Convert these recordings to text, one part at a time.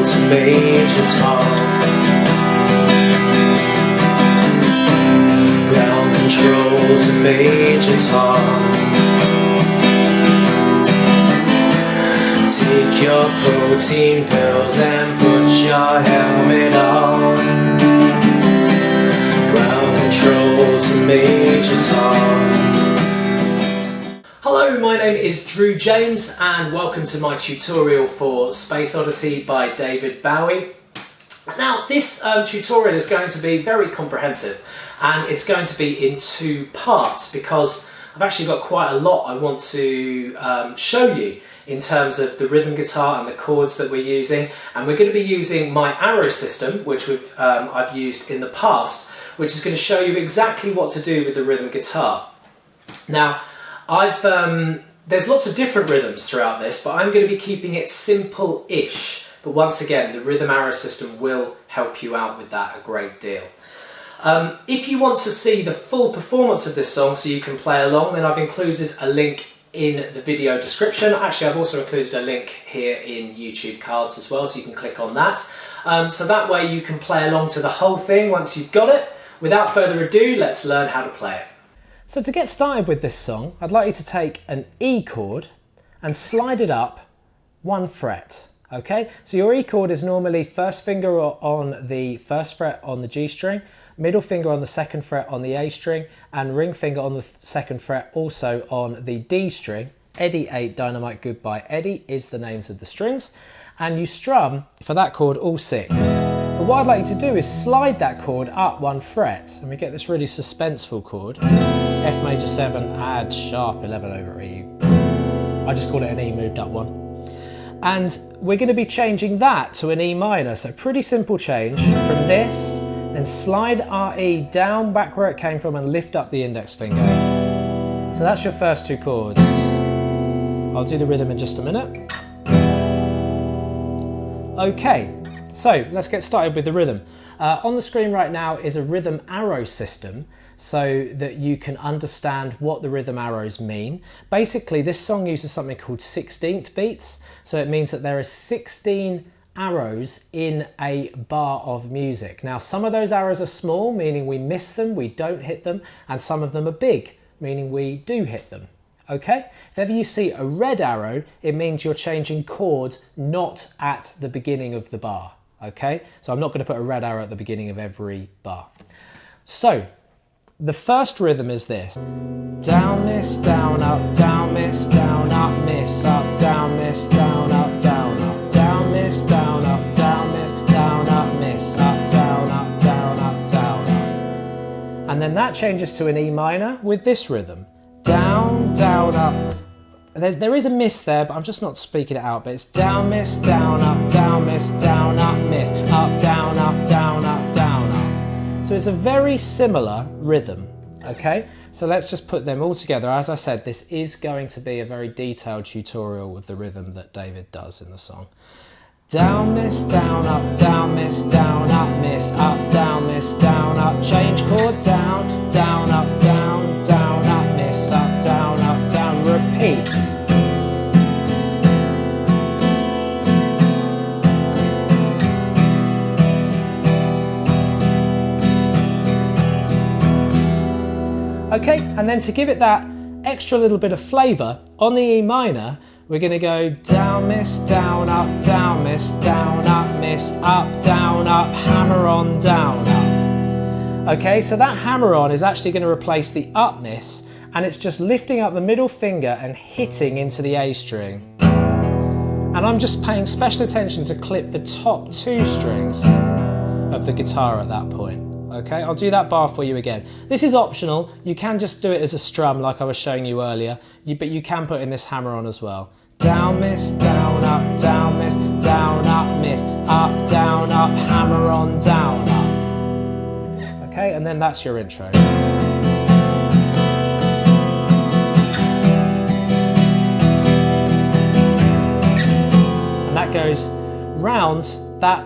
to major tom. Ground control to major tom. Take your protein pills and put your helmet on. Ground control to major tom. Hello, my name is Drew James and welcome to my tutorial for Space Oddity by David Bowie. Now this tutorial is going to be very comprehensive and it's going to be in two parts because I've actually got quite a lot I want to show you in terms of the rhythm guitar and the chords that we're using, and we're going to be using my arrow system, which I've used in the past, which is going to show you exactly what to do with the rhythm guitar. Now, there's lots of different rhythms throughout this, but I'm going to be keeping it simple-ish. But once again, the rhythm arrow system will help you out with that a great deal. If you want to see the full performance of this song so you can play along, then I've included a link in the video description. Actually, I've also included a link here in YouTube cards as well, so you can click on that. So that way you can play along to the whole thing once you've got it. Without further ado, let's learn how to play it. So to get started with this song, I'd like you to take an E chord and slide it up 1 fret. Okay, so your E chord is normally first finger on the 1st fret on the G string, middle finger on the 2nd fret on the A string, and ring finger on the 2nd fret also on the D string. Eddie 8, Dynamite Goodbye Eddie is the names of the strings, and you strum for that chord all 6. But what I'd like you to do is slide that chord up 1 fret, and we get this really suspenseful chord. F major 7, add sharp 11 over E. I just call it an E moved up 1. And we're going to be changing that to an E minor, so pretty simple change from this. Then slide our E down back where it came from and lift up the index finger. So that's your first 2 chords. I'll do the rhythm in just a minute. Okay, so let's get started with the rhythm. On the screen right now is a rhythm arrow system so that you can understand what the rhythm arrows mean. Basically, this song uses something called 16th beats. So it means that there are 16 arrows in a bar of music. Now, some of those arrows are small, meaning we miss them, we don't hit them, and some of them are big, meaning we do hit them. Okay? If ever you see a red arrow, it means you're changing chords not at the beginning of the bar. Okay? So I'm not going to put a red arrow at the beginning of every bar. So, the first rhythm is this. Down, miss, down, up, down, miss, down, up, miss, up, down, miss, down, up, down, up, down, miss, down, up, down, miss, down, up, miss, up, down, up, down, up, down, up. And then that changes to an E minor with this rhythm. Down, down, up. There is a miss there, but I'm just not speaking it out, but it's down, miss, down, up, down, miss, down, up, miss, up, down, up, down, up, down, up. So it's a very similar rhythm, okay? So let's just put them all together. As I said, this is going to be a very detailed tutorial with the rhythm that David does in the song. Down, miss, down, up, down, miss, down, up, miss, up, down, miss, down, up, change chord, down, down, up, down, down, up, miss, up, down, repeat. Okay, and then to give it that extra little bit of flavour, on the E minor, we're going to go down, miss, down, up, miss, down, up, miss, up, down, up, hammer on, down, up. Okay, so that hammer on is actually going to replace the up miss, and it's just lifting up the middle finger and hitting into the A string. And I'm just paying special attention to clip the top 2 strings of the guitar at that point. Okay, I'll do that bar for you again. This is optional. You can just do it as a strum like I was showing you earlier, but you can put in this hammer on as well. Down, miss, down, miss, down, up, miss, up, down, up, hammer on, down, up. Okay, and then that's your intro. And that goes round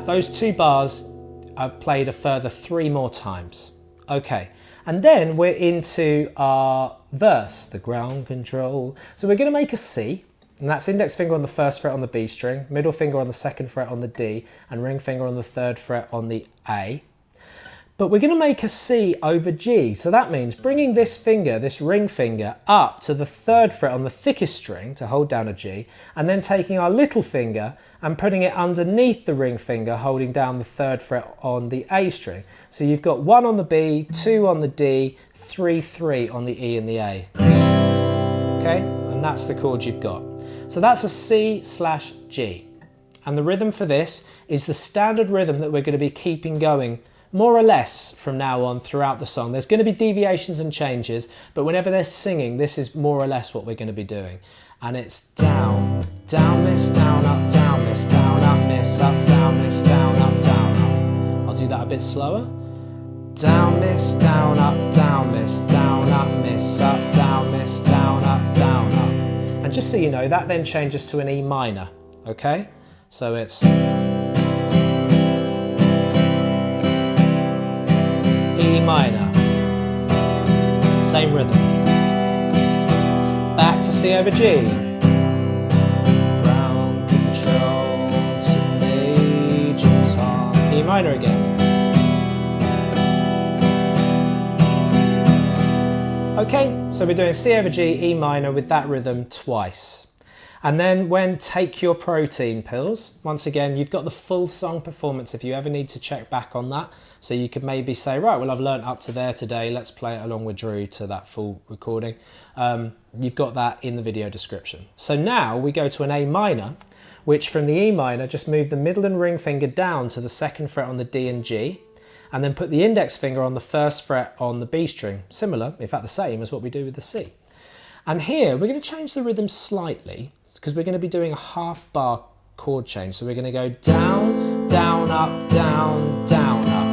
those 2 bars. I've played a further 3 more times. Okay, and then we're into our verse, the ground control. So we're going to make a C, And that's index finger on the 1st fret on the B string, middle finger on the 2nd fret on the D, and ring finger on the 3rd fret on the A. But we're going to make a C over G, so that means bringing this finger, this ring finger, up to the 3rd fret on the thickest string to hold down a G, and then taking our little finger and putting it underneath the ring finger, holding down the 3rd fret on the A string. So you've got 1 on the B, 2 on the D, 3, 3 on the E and the A. Okay, and that's the chord you've got. So that's a C/G. And the rhythm for this is the standard rhythm that we're going to be keeping going more or less from now on throughout the song. There's going to be deviations and changes, but whenever they're singing, this is more or less what we're going to be doing. And it's down, down, miss, down, up, miss, down, up, miss, up, down, miss, down, up, down, up. I'll do that a bit slower. Down, miss, down, up, miss, down, up, miss, up, down, miss, down, up, down, up. And just so you know, that then changes to an E minor, okay? So it's E minor, same rhythm. Back to C over G. Ground control to major tom. E minor again. Okay, so we're doing C over G, E minor with that rhythm twice. And then when Take Your Protein pills, once again, you've got the full song performance if you ever need to check back on that. So you could maybe say, right, well, I've learnt up to there today. Let's play it along with Drue to that full recording. You've got that in the video description. So now we go to an A minor, which from the E minor, just move the middle and ring finger down to the 2nd fret on the D and G, and then put the index finger on the 1st fret on the B string. Similar, in fact, the same as what we do with the C. And here, we're going to change the rhythm slightly, because we're going to be doing a half bar chord change. So we're going to go down, down, up, down, down, up.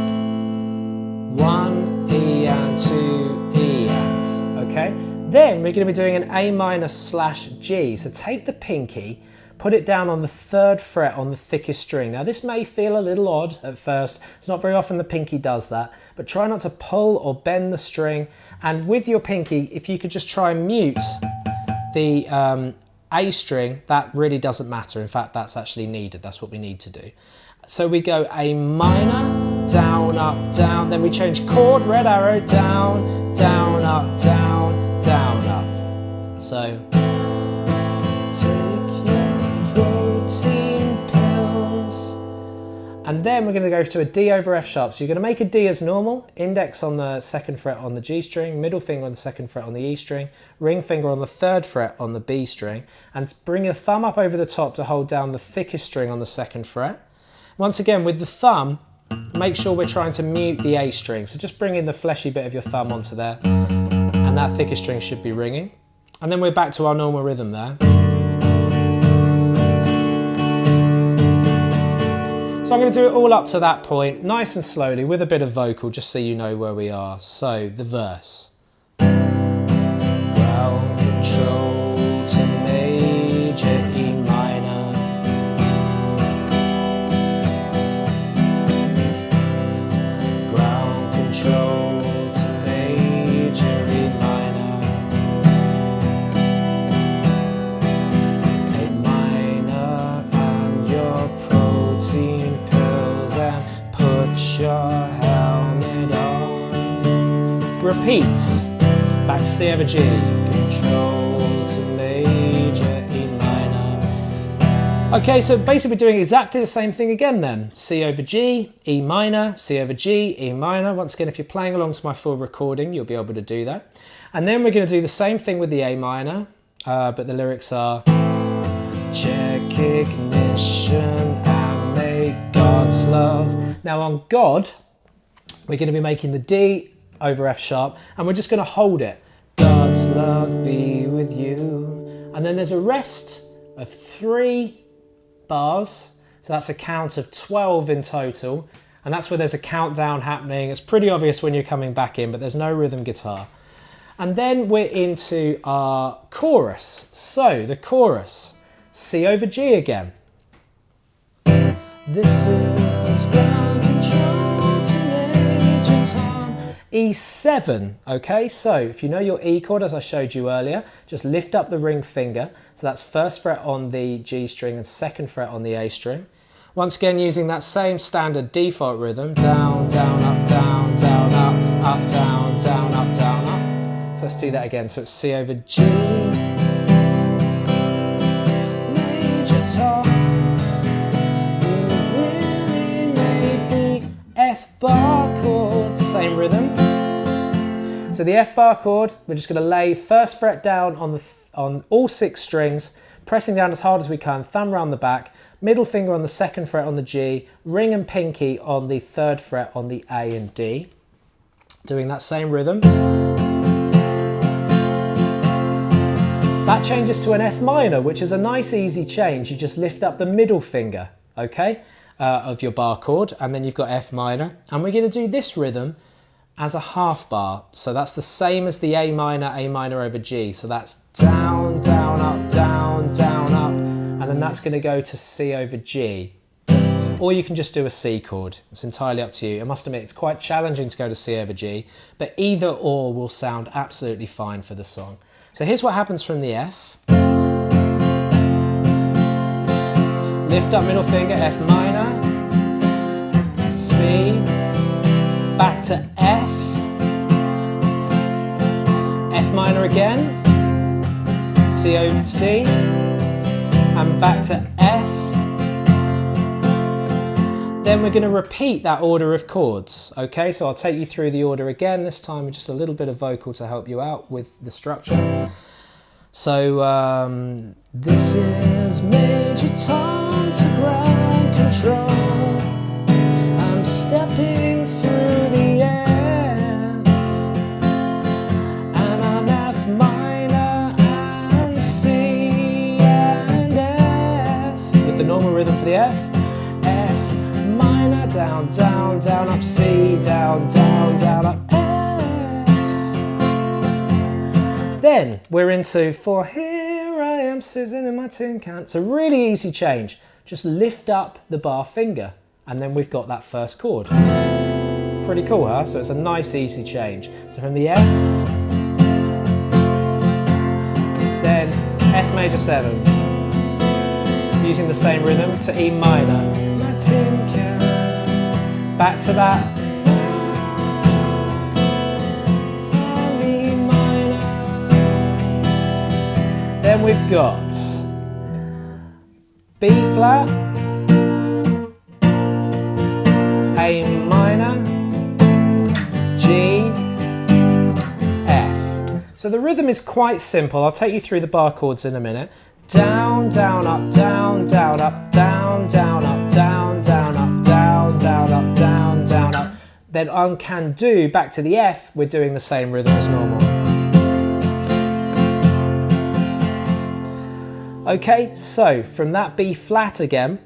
1 E and 2 E and, okay? Then we're going to be doing an A minor/G. So take the pinky, put it down on the 3rd fret on the thickest string. Now this may feel a little odd at first. It's not very often the pinky does that, but try not to pull or bend the string. And with your pinky, if you could just try and mute the A string, that really doesn't matter. In fact, that's actually needed. That's what we need to do. So we go A minor, down, up, down. Then we change chord, red arrow, down, down, up, down, down, up. So take your protein pills. And then we're going to go to a D over F sharp. So you're going to make a D as normal, index on the 2nd fret on the G string, middle finger on the 2nd fret on the E string, ring finger on the 3rd fret on the B string, and bring your thumb up over the top to hold down the thickest string on the 2nd fret. Once again, with the thumb, make sure we're trying to mute the A string. So just bring in the fleshy bit of your thumb onto there, and that thickest string should be ringing. And then we're back to our normal rhythm there. So I'm going to do it all up to that point, nice and slowly, with a bit of vocal, just so you know where we are. So, the verse. Ground control to major E minor. Ground control to major E minor. A minor and your protein pills, and put your helmet on. Repeat. Back to C over G. Control to major E minor. Okay, so basically we're doing exactly the same thing again then. C over G, E minor, C over G, E minor. Once again, if you're playing along to my full recording, you'll be able to do that. And then we're going to do the same thing with the A minor, but the lyrics are check ignition and make God's love. Now on God, we're going to be making the D over F sharp, and we're just going to hold it. God's love be with you. And then there's a rest of 3 bars. So that's a count of 12 in total. And that's where there's a countdown happening. It's pretty obvious when you're coming back in, but there's no rhythm guitar. And then we're into our chorus. So the chorus, C over G again. This is ground control to major tom. E7, okay? So if you know your E chord, as I showed you earlier, just lift up the ring finger. So that's first fret on the G string and second fret on the A string. Once again, using that same standard default rhythm, down, down, up, down, down, up, down, down, up, down, up. So let's do that again. So it's C over G, major top, really made the F bar chord, same rhythm. So the F bar chord, we're just going to lay first fret down on all 6 strings, pressing down as hard as we can, thumb around the back, middle finger on the second fret on the G, ring and pinky on the 3rd fret on the A and D. Doing that same rhythm. That changes to an F minor, which is a nice easy change. You just lift up the middle finger, okay, of your bar chord, and then you've got F minor. And we're going to do this rhythm as a half bar. So that's the same as the A minor over G. So that's down, down, up, down, down, up. And then that's going to go to C over G. Or you can just do a C chord. It's entirely up to you. I must admit, it's quite challenging to go to C over G, but either or will sound absolutely fine for the song. So here's what happens from the F. Lift up middle finger, F minor, C, back to F, F minor again, C over C, and back to F. Then we're going to repeat that order of chords, okay? So I'll take you through the order again, this time with just a little bit of vocal to help you out with the structure. So this is major tom to ground control. I'm stepping through the F, and I'm F minor and C and F. With the normal rhythm for the F. Down, down, down, up, C, down, down, down, up, F. Then we're into For Here I Am Sitting in My Tin Can. It's a really easy change. Just lift up the bar finger and then we've got that first chord. Pretty cool, huh? So it's a nice easy change. So from the F, then F major 7, using the same rhythm to E minor. My tin can. Back to that. E minor. Then we've got B flat, A minor, G, F. So the rhythm is quite simple. I'll take you through the bar chords in a minute. Down, down, up, down, down, up, down, down, up, down, down, up, down, down, up, down, down, up. Then on can do, back to the F, we're doing the same rhythm as normal. Okay, so from that B flat again,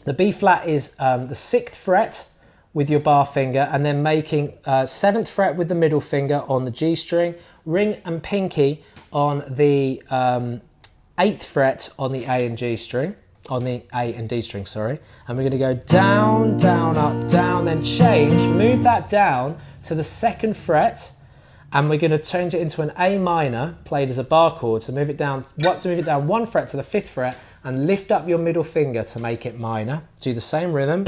the B flat is the 6th fret with your bar finger and then making 7th fret with the middle finger on the G string, ring and pinky on the 8th fret on the A and G string, on the A and D string, sorry. And we're going to go down, down, up, down, then change, move that down to the 2nd fret, and we're going to change it into an A minor played as a bar chord. So move it down 1 fret to the 5th fret and lift up your middle finger to make it minor. Do the same rhythm.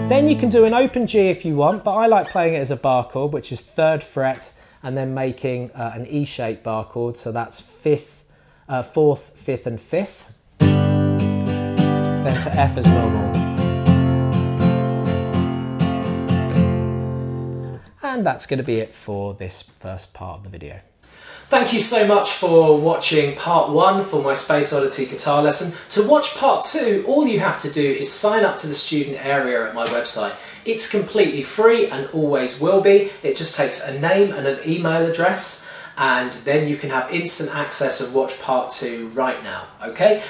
Then you can do an open G if you want, but I like playing it as a bar chord, which is 3rd fret, and then making an E-shaped bar chord, so that's 4th, 5th and 5th. Then to F as normal. And that's going to be it for this first part of the video. Thank you so much for watching part 1 for my Space Oddity guitar lesson. To watch part 2, all you have to do is sign up to the student area at my website. It's completely free and always will be. It just takes a name and an email address, and then you can have instant access and watch part 2 right now, okay?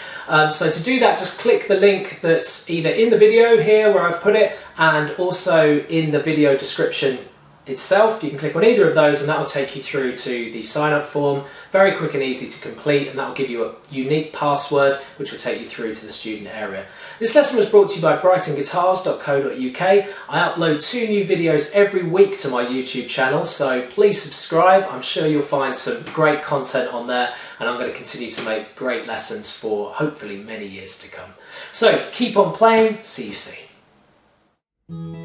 So to do that, just click the link that's either in the video here where I've put it, and also in the video description itself. You can click on either of those and that will take you through to the sign up form. Very quick and easy to complete, and that will give you a unique password which will take you through to the student area. This lesson was brought to you by brightonguitars.co.uk. I upload 2 new videos every week to my YouTube channel, so please subscribe. I'm sure you'll find some great content on there, and I'm going to continue to make great lessons for hopefully many years to come. So keep on playing, see you soon.